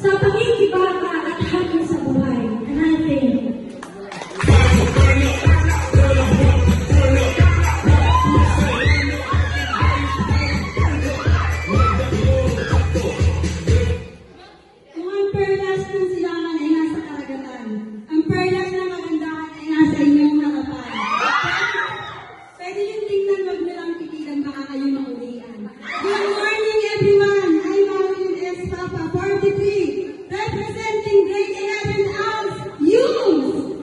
sa pangingibaka at hangin sa buhay. Hanapin. Kung ang perlas ng silangan ay nasa karagatan, ang perlas ng kagandahan ay nasa inyong harapan. Pwede yung tingnan, wag na lang titigan, baka kayo maulian. Good morning, everyone! I'm Marilyn S. Papa, 43, representing grade 11 as youth!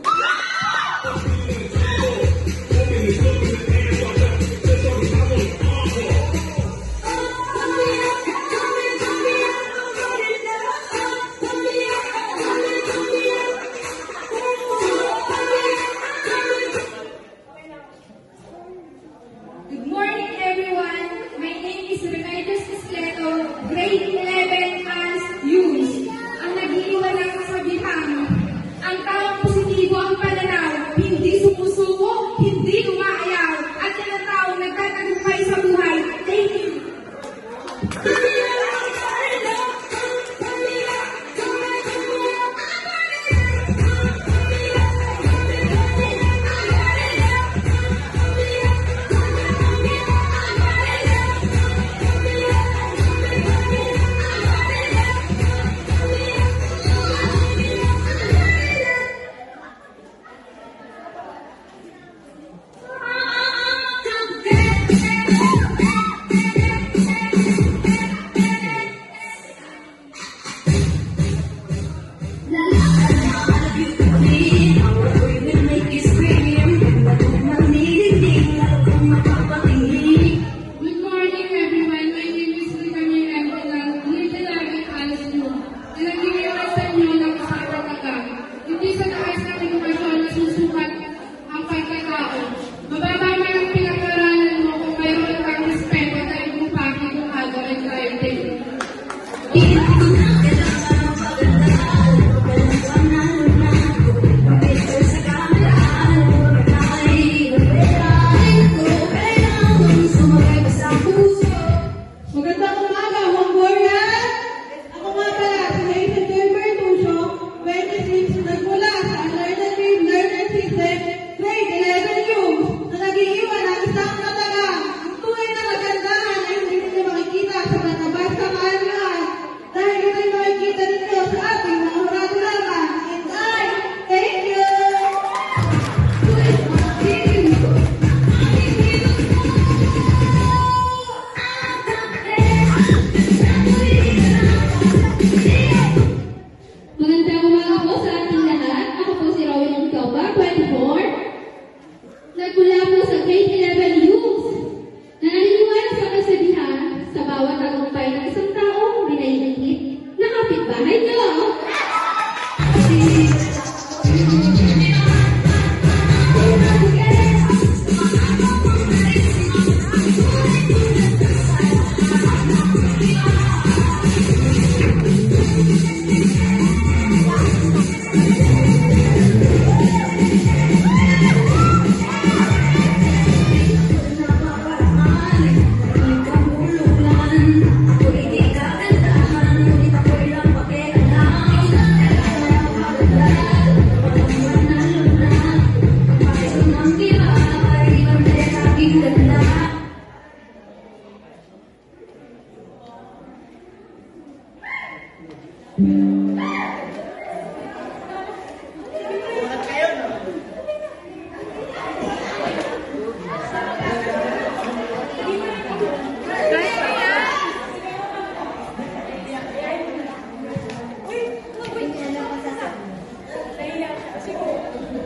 Good morning, everyone. My name is Ricardo Cisleto, grade 11 as youth. Ang nag-iiwan ng kasabihan, ang taong positibo ang pananaw, hindi sumusuko, hindi umaayaw, at yan ang taong nagtatagumpay sa buhay. Thank you. Good morning, everyone. My name is Ricami Empelang, grade 11 as youth. Na nag-iiwan sa inyo ng kasapatagang. Hindi sa taas ng edukasyon na susukat ang pagkatao. Mababa man ang pinag-aralan mo kung mayroon kang respeto at tagumpaki kung gagawin tayo din. Magandang umaga, Mongolia! Ako nga pala, si Hazel Gilbert Tusyo, 26, nagmula sa Alternative Learner System, grade 11 youth, na nag-iiwan ng isang katagang. Ang tunay na kagandahan ay hindi ninyo makikita sa matabas na kaalaman, dahil ito'y makikita ninyo sa ating mga hurado lamang. And I, thank you! Magandang umaga po sa ating lahat. Ako po si Rowena Nicova, 24. Nagmula po sa grade 11 youth. Na naniniwala sa kasabihan, sa bawat tagumpay ng isang tao, binayinigit na kapitbahay niyo.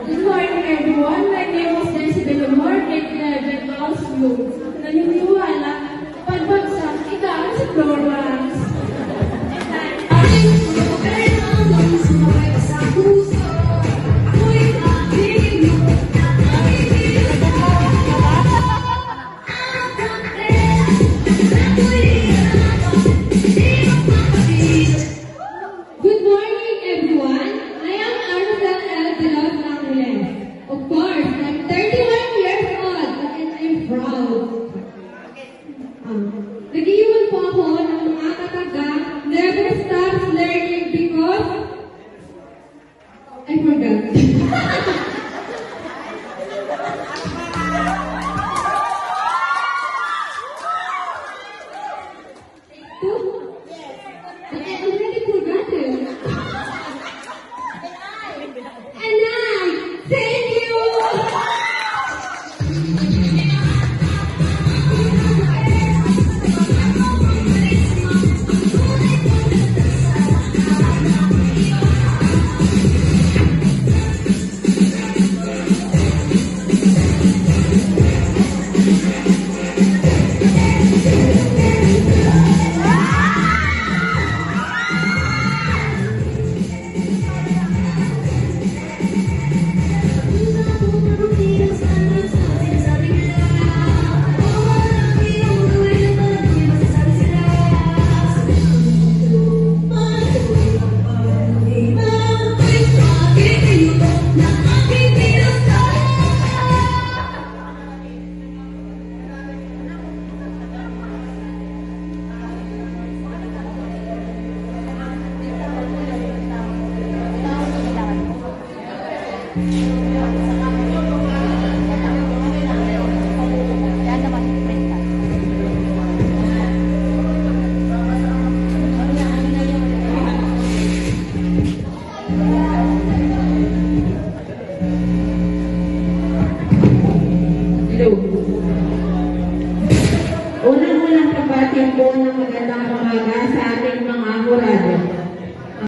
Good morning, everyone. My name is Nancy Bellamor, grade 11 as youth. Naniniwala, pagbagsak, ikaw sa floor wax. you. Unang-unang pagbati po ng magandang umaga sa ating mga kurado.